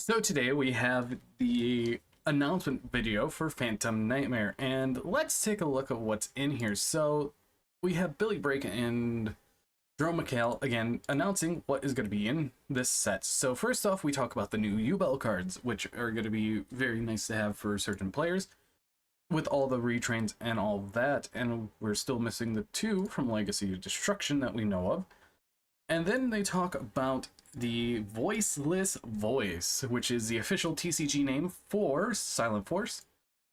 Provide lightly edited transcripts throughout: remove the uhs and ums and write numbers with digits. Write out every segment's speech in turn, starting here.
So today we have the announcement video for Phantom Nightmare, and let's take a look at what's in here. So we have Billy Brake and Jerome McHale again announcing what is going to be in this set. So first off, we talk about the new Yubel cards, which are going to be very nice to have for certain players with all the retrains and all that, and we're still missing the two from Legacy of Destruction that we know of. And then they talk about the Voiceless Voice, which is the official TCG name for Silent Force.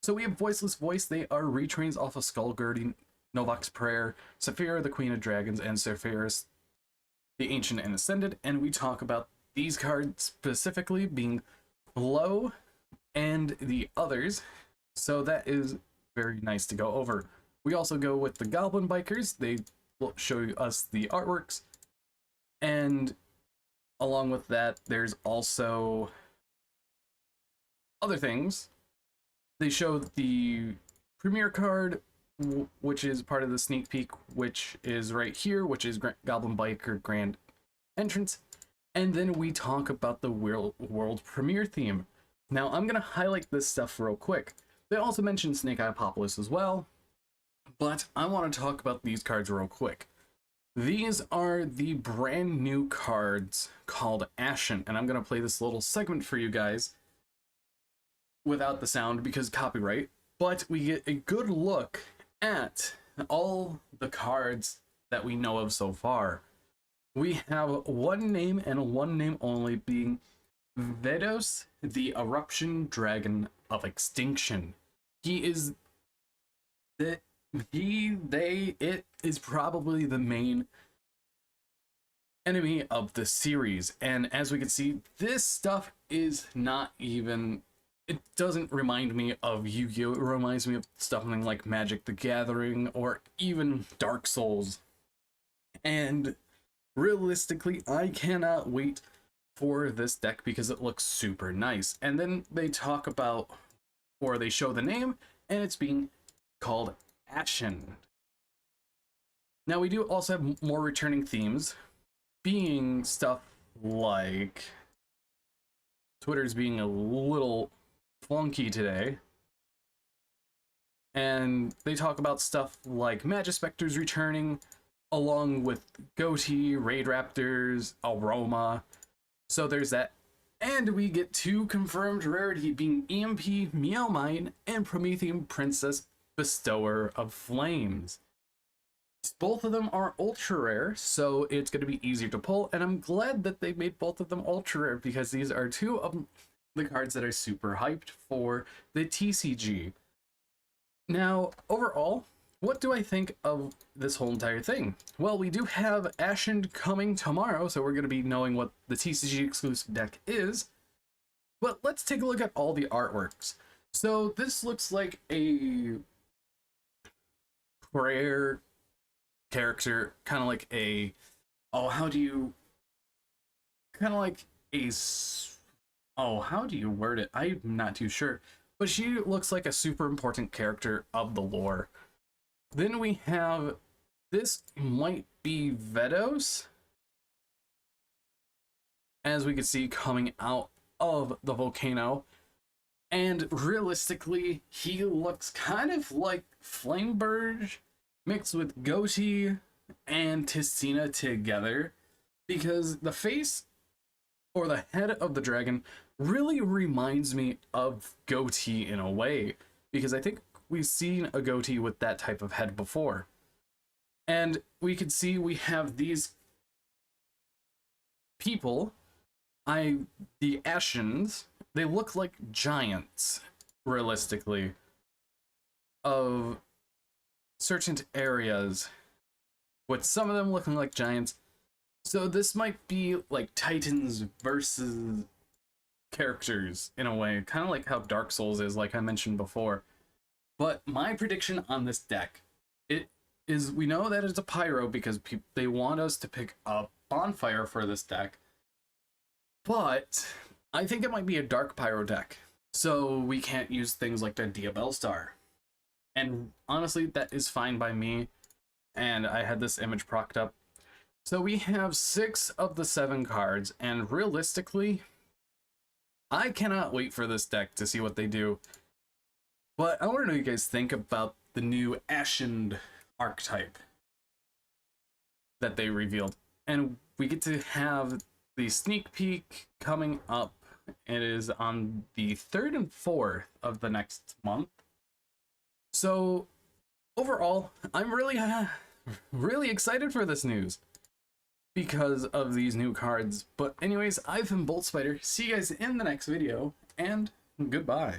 So we have Voiceless Voice. They are retrains off of Skullgirding, Novak's Prayer, Saphira, the Queen of Dragons, and Sephiroth, the Ancient and Ascended. And we talk about these cards specifically being low and the others. So that is very nice to go over. We also go with the Goblin Bikers. They will show us the artworks. And along with that, there's also other things. They show the premiere card, which is part of the sneak peek, which is right here, which is Goblin Biker Grand Entrance. And then we talk about the world premiere theme. Now, I'm going to highlight this stuff real quick. They also mentioned Snake Eye Populous as well, but I want to talk about these cards real quick. These are the brand new cards called Ashen, and I'm going to play this little segment for you guys without the sound because copyright, but we get a good look at all the cards that we know of so far. We have one name and one name only, being Vedos, the Eruption Dragon of Extinction. It is probably the main enemy of the series, and as we can see, this stuff is not even, it doesn't remind me of Yu-Gi-Oh! It reminds me of something like Magic the Gathering or even Dark Souls. And realistically, I cannot wait for this deck because it looks super nice. And then they talk about, or they show the name, and it's being called Ashen. Now we do also have more returning themes, being stuff like Twitter's being a little flunky today. And they talk about stuff like Magispectors returning, along with Goatee, Raid Raptors, Aroma. So there's that. And we get two confirmed rarity, being EMP Meowmine and Promethean Princess Bestower of Flames. Both of them are ultra rare, so it's going to be easier to pull, and I'm glad that they made both of them ultra rare because these are two of the cards that are super hyped for the TCG. Now, overall, what do I think of this whole entire thing? Well, we do have Ashened coming tomorrow, so we're going to be knowing what the TCG exclusive deck is. But let's take a look at all the artworks. So this looks like a prayer character, kind of like a, how do you word it? I'm not too sure. But she looks like a super important character of the lore. Then we have, this might be Vedos, as we can see coming out of the volcano. And realistically, he looks kind of like Flamebird mixed with Goatee and Tistina together, because the face or the head of the dragon really reminds me of Goatee in a way, because I think we've seen a Goatee with that type of head before. And we can see we have these people, the Ashens. They look like giants, realistically, of certain areas, with some of them looking like giants. So this might be like Titans versus characters in a way, kind of like how Dark Souls is, like I mentioned before. But my prediction on this deck, we know that it's a Pyro because they want us to pick a Bonfire for this deck, but I think it might be a Dark Pyro deck, so we can't use things like the Diabell Star. And honestly, that is fine by me, and I had this image procced up. So we have 6 of the 7 cards, and realistically, I cannot wait for this deck to see what they do. But I want to know what you guys think about the new Ashened archetype that they revealed. And we get to have the sneak peek coming up. It is on the 3rd and 4th of the next month. So overall, I'm really excited for this news because of these new cards. But anyways, I've been Bolt Spider. See you guys in the next video, and goodbye.